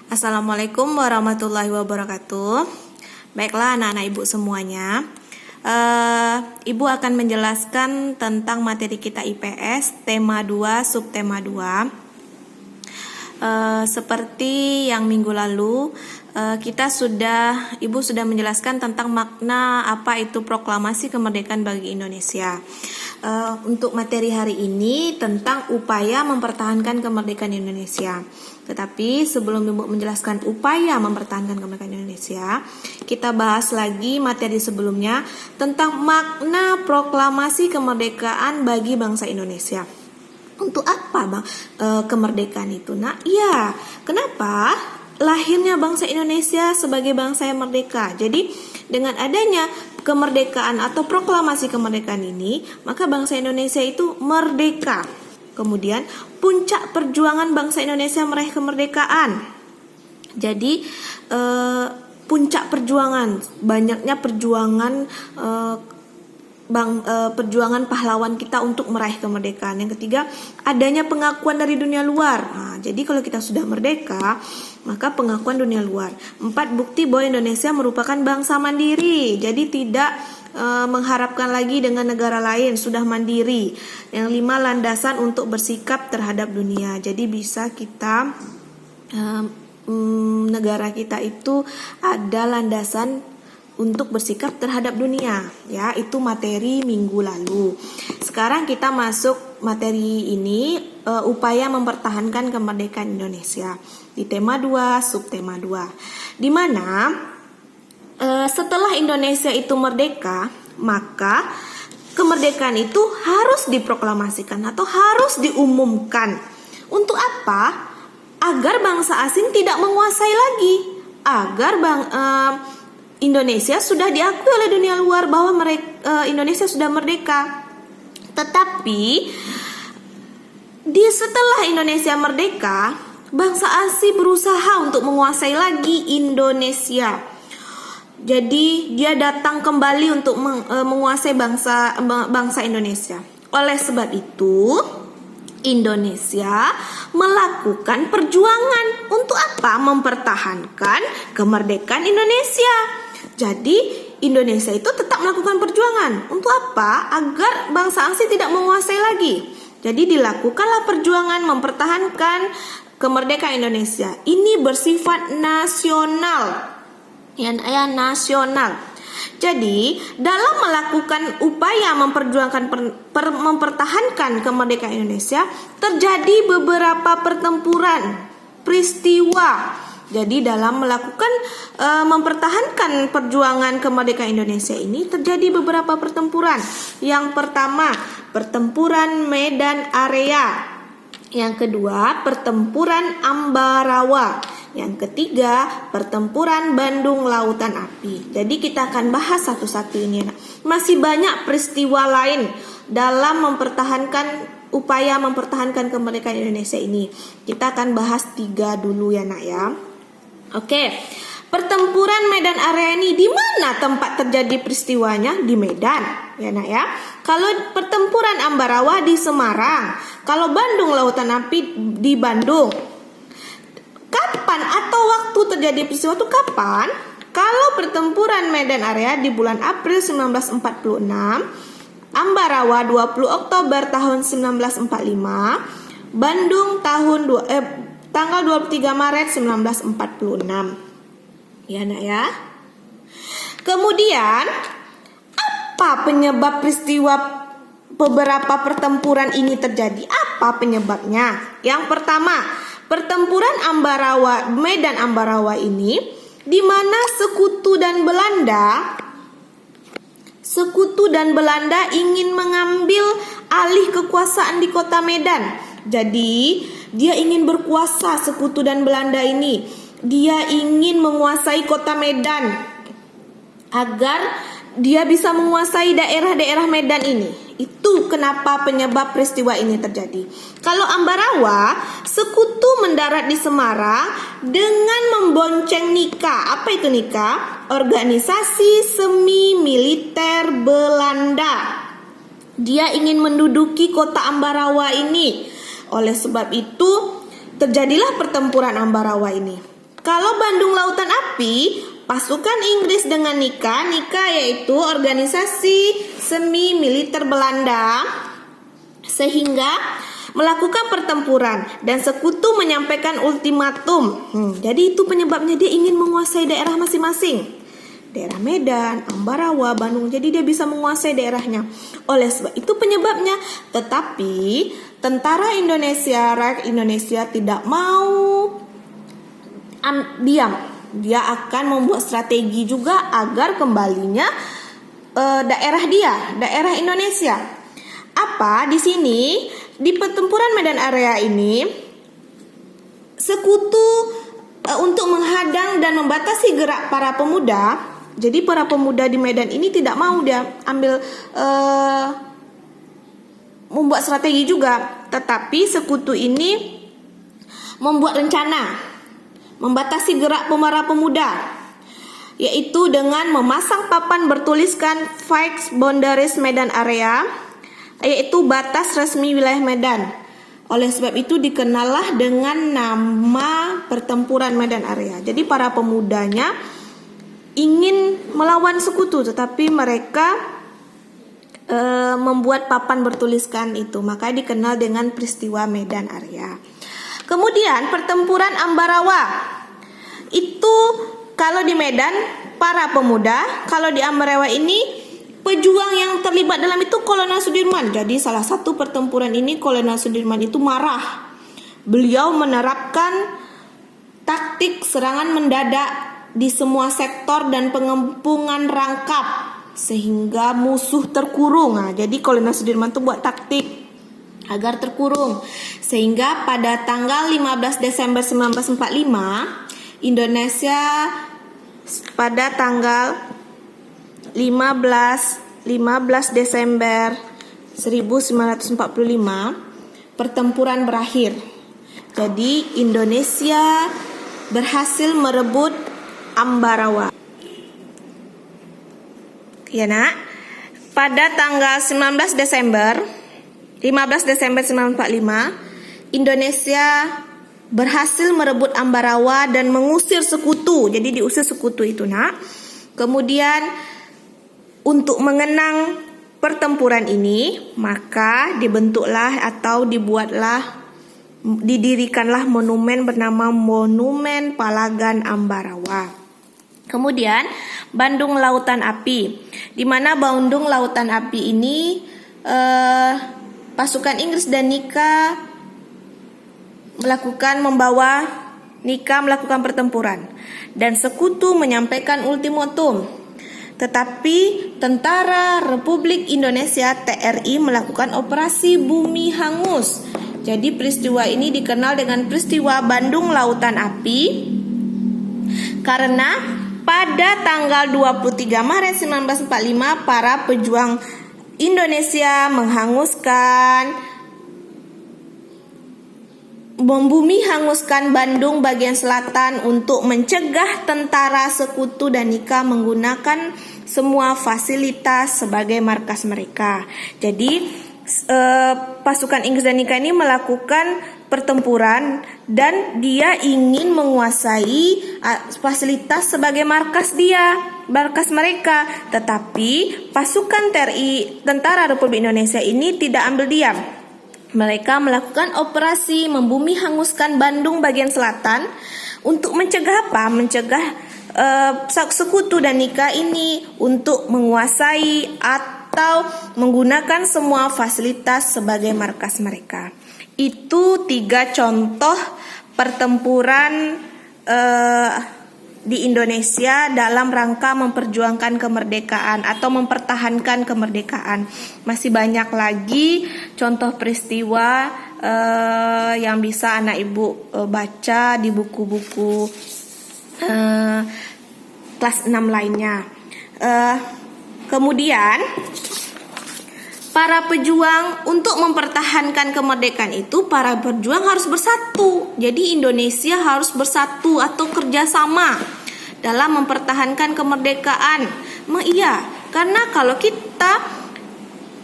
Assalamualaikum warahmatullahi wabarakatuh. Baiklah anak-anak ibu semuanya, Ibu akan menjelaskan tentang materi kita IPS tema 2 subtema 2. Seperti yang minggu lalu Ibu sudah menjelaskan tentang makna apa itu proklamasi kemerdekaan bagi Indonesia. Untuk materi hari ini tentang upaya mempertahankan kemerdekaan Indonesia. Tetapi sebelum Ibu menjelaskan upaya mempertahankan kemerdekaan Indonesia, kita bahas lagi materi sebelumnya tentang makna proklamasi kemerdekaan bagi bangsa Indonesia. Untuk apa kemerdekaan itu? Ya, kenapa lahirnya bangsa Indonesia sebagai bangsa yang merdeka? Jadi dengan adanya kemerdekaan atau proklamasi kemerdekaan ini, maka bangsa Indonesia itu merdeka. Kemudian puncak perjuangan bangsa Indonesia meraih kemerdekaan. Jadi puncak perjuangan, banyaknya perjuangan perjuangan pahlawan kita untuk meraih kemerdekaan. Yang ketiga, adanya pengakuan dari dunia luar. Jadi kalau kita sudah merdeka, maka pengakuan dunia luar. 4, bukti bahwa Indonesia merupakan bangsa mandiri. Jadi tidak mengharapkan lagi dengan negara lain, sudah mandiri. Yang 5, landasan untuk bersikap terhadap dunia. Jadi bisa kita negara kita itu ada landasan untuk bersikap terhadap dunia, ya, itu materi minggu lalu. Sekarang kita masuk materi ini, upaya mempertahankan kemerdekaan Indonesia di tema 2 subtema 2, di mana setelah Indonesia itu merdeka, maka kemerdekaan itu harus diproklamasikan atau harus diumumkan. Untuk apa? Agar bangsa asing tidak menguasai lagi, agar Indonesia sudah diakui oleh dunia luar bahwa Indonesia sudah merdeka. Tetapi setelah Indonesia merdeka, bangsa asing berusaha untuk menguasai lagi Indonesia. Jadi dia datang kembali untuk menguasai bangsa Indonesia. Oleh sebab itu, Indonesia melakukan perjuangan untuk apa? Mempertahankan kemerdekaan Indonesia. Jadi Indonesia itu tetap melakukan perjuangan. Untuk apa? Agar bangsa asing tidak menguasai lagi. Jadi dilakukanlah perjuangan mempertahankan kemerdekaan Indonesia. Ini bersifat nasional. Ya, nasional. Jadi dalam melakukan upaya mempertahankan kemerdekaan Indonesia, terjadi beberapa pertempuran, peristiwa. Jadi dalam melakukan mempertahankan perjuangan kemerdekaan Indonesia ini terjadi beberapa pertempuran. Yang pertama, pertempuran Medan Area. Yang kedua, pertempuran Ambarawa. Yang ketiga, pertempuran Bandung Lautan Api. Jadi kita akan bahas satu-satu ini. Masih banyak peristiwa lain dalam upaya mempertahankan kemerdekaan Indonesia ini. Kita akan bahas 3 dulu ya nak ya. Oke, pertempuran Medan Area ini di mana tempat terjadi peristiwanya? Di Medan, ya nak ya. Kalau pertempuran Ambarawa di Semarang, kalau Bandung Lautan Api di Bandung. Kapan atau waktu terjadi peristiwa itu kapan? Kalau pertempuran Medan Area di bulan April 1946, Ambarawa 20 Oktober tahun 1945, Bandung tanggal 23 Maret 1946. Ya nak ya. Kemudian apa penyebab peristiwa beberapa pertempuran ini terjadi? Apa penyebabnya? Yang pertama, pertempuran Medan Ambarawa ini di mana Sekutu dan Belanda ingin mengambil alih kekuasaan di kota Medan. Jadi dia ingin berkuasa, Sekutu dan Belanda ini. Dia ingin menguasai kota Medan agar dia bisa menguasai daerah-daerah Medan ini. Itu kenapa penyebab peristiwa ini terjadi. Kalau Ambarawa, Sekutu mendarat di Semarang dengan membonceng NIKA. Apa itu NIKA? Organisasi semi militer Belanda. Dia ingin menduduki kota Ambarawa ini. Oleh sebab itu terjadilah pertempuran Ambarawa ini. Kalau Bandung Lautan Api, pasukan Inggris dengan Nika yaitu organisasi semi militer Belanda, sehingga melakukan pertempuran dan sekutu menyampaikan ultimatum. Jadi itu penyebabnya dia ingin menguasai daerah masing-masing. Daerah Medan, Ambarawa, Bandung. Jadi dia bisa menguasai daerahnya. Oleh sebab itu penyebabnya. Tetapi tentara Indonesia, rakyat Indonesia tidak mau diam. Dia akan membuat strategi juga agar kembalinya daerah Indonesia. Apa di sini di pertempuran Medan Area ini, sekutu untuk menghadang dan membatasi gerak para pemuda. Jadi para pemuda di Medan ini tidak mau dia ambil membuat strategi juga, tetapi sekutu ini membuat rencana membatasi gerak para pemuda, yaitu dengan memasang papan bertuliskan Fixed Boundaries Medan Area, yaitu batas resmi wilayah Medan. Oleh sebab itu dikenallah dengan nama pertempuran Medan Area. Jadi para pemudanya ingin melawan sekutu, tetapi mereka membuat papan bertuliskan itu, maka dikenal dengan peristiwa Medan Area. Kemudian pertempuran Ambarawa itu kalau di Medan para pemuda, kalau di Ambarawa ini pejuang yang terlibat dalam itu Kolonel Sudirman. Jadi salah satu pertempuran ini Kolonel Sudirman itu marah. Beliau menerapkan taktik serangan mendadak di semua sektor dan pengempungan rangkap sehingga musuh terkurung. Nah, jadi Kolonel Sudirman itu buat taktik agar terkurung, sehingga pada tanggal 15 Desember 1945 Indonesia pada tanggal 15 Desember 1945 pertempuran berakhir. Jadi Indonesia berhasil merebut Ambarawa. Ya nak, pada tanggal 15 Desember 1945 Indonesia berhasil merebut Ambarawa dan mengusir sekutu. Jadi diusir sekutu itu nak. Kemudian untuk mengenang pertempuran ini, maka didirikanlah monumen bernama Monumen Palagan Ambarawa. Kemudian Bandung Lautan Api, di mana Bandung Lautan Api ini pasukan Inggris dan Nika melakukan pertempuran dan sekutu menyampaikan ultimatum. Tetapi tentara Republik Indonesia TRI melakukan operasi Bumi Hangus. Jadi peristiwa ini dikenal dengan peristiwa Bandung Lautan Api karena pada tanggal 23 Maret 1945 para pejuang Indonesia membumi hanguskan Bandung bagian selatan untuk mencegah tentara sekutu dan Nika menggunakan semua fasilitas sebagai markas mereka. Jadi pasukan Inggris dan Nika ini melakukan pertempuran dan dia ingin menguasai fasilitas sebagai markas mereka. Tetapi pasukan TRI, Tentara Republik Indonesia ini tidak ambil diam. Mereka melakukan operasi membumi hanguskan Bandung bagian selatan untuk mencegah apa? Mencegah sekutu dan Nika ini untuk menguasai atau menggunakan semua fasilitas sebagai markas mereka. Itu 3 contoh pertempuran di Indonesia dalam rangka memperjuangkan kemerdekaan atau mempertahankan kemerdekaan. Masih banyak lagi contoh peristiwa yang bisa anak ibu baca di buku-buku kelas 6 lainnya. Kemudian para pejuang untuk mempertahankan kemerdekaan itu, para pejuang harus bersatu. Jadi Indonesia harus bersatu atau kerjasama dalam mempertahankan kemerdekaan. Iya, karena kalau kita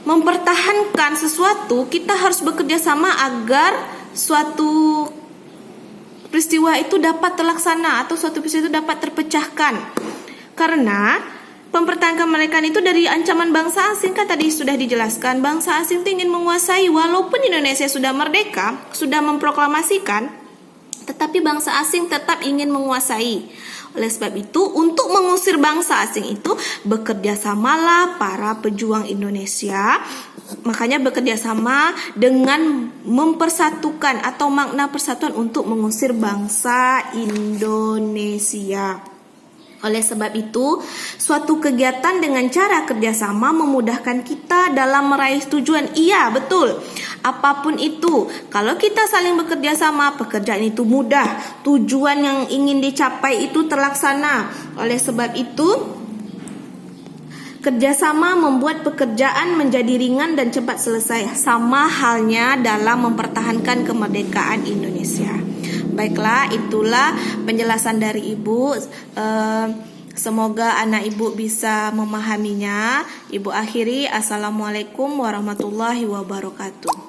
mempertahankan sesuatu, kita harus bekerja sama agar suatu peristiwa itu dapat terlaksana atau suatu peristiwa itu dapat terpecahkan. Karena mempertahankan kemerdekaan itu dari ancaman bangsa asing, kan tadi sudah dijelaskan, bangsa asing itu ingin menguasai. Walaupun Indonesia sudah merdeka, sudah memproklamasikan, tetapi bangsa asing tetap ingin menguasai. Oleh sebab itu, untuk mengusir bangsa asing itu bekerjasamalah para pejuang Indonesia. Makanya bekerja sama dengan mempersatukan atau makna persatuan untuk mengusir bangsa Indonesia. Oleh sebab itu, suatu kegiatan dengan cara kerjasama memudahkan kita dalam meraih tujuan. Iya, betul. Apapun itu, kalau kita saling bekerja sama, pekerjaan itu mudah. Tujuan yang ingin dicapai itu terlaksana. Oleh sebab itu, kerjasama membuat pekerjaan menjadi ringan dan cepat selesai. Sama halnya dalam mempertahankan kemerdekaan Indonesia. Baiklah, itulah penjelasan dari Ibu. Semoga anak Ibu bisa memahaminya. Ibu akhiri, Assalamualaikum warahmatullahi wabarakatuh.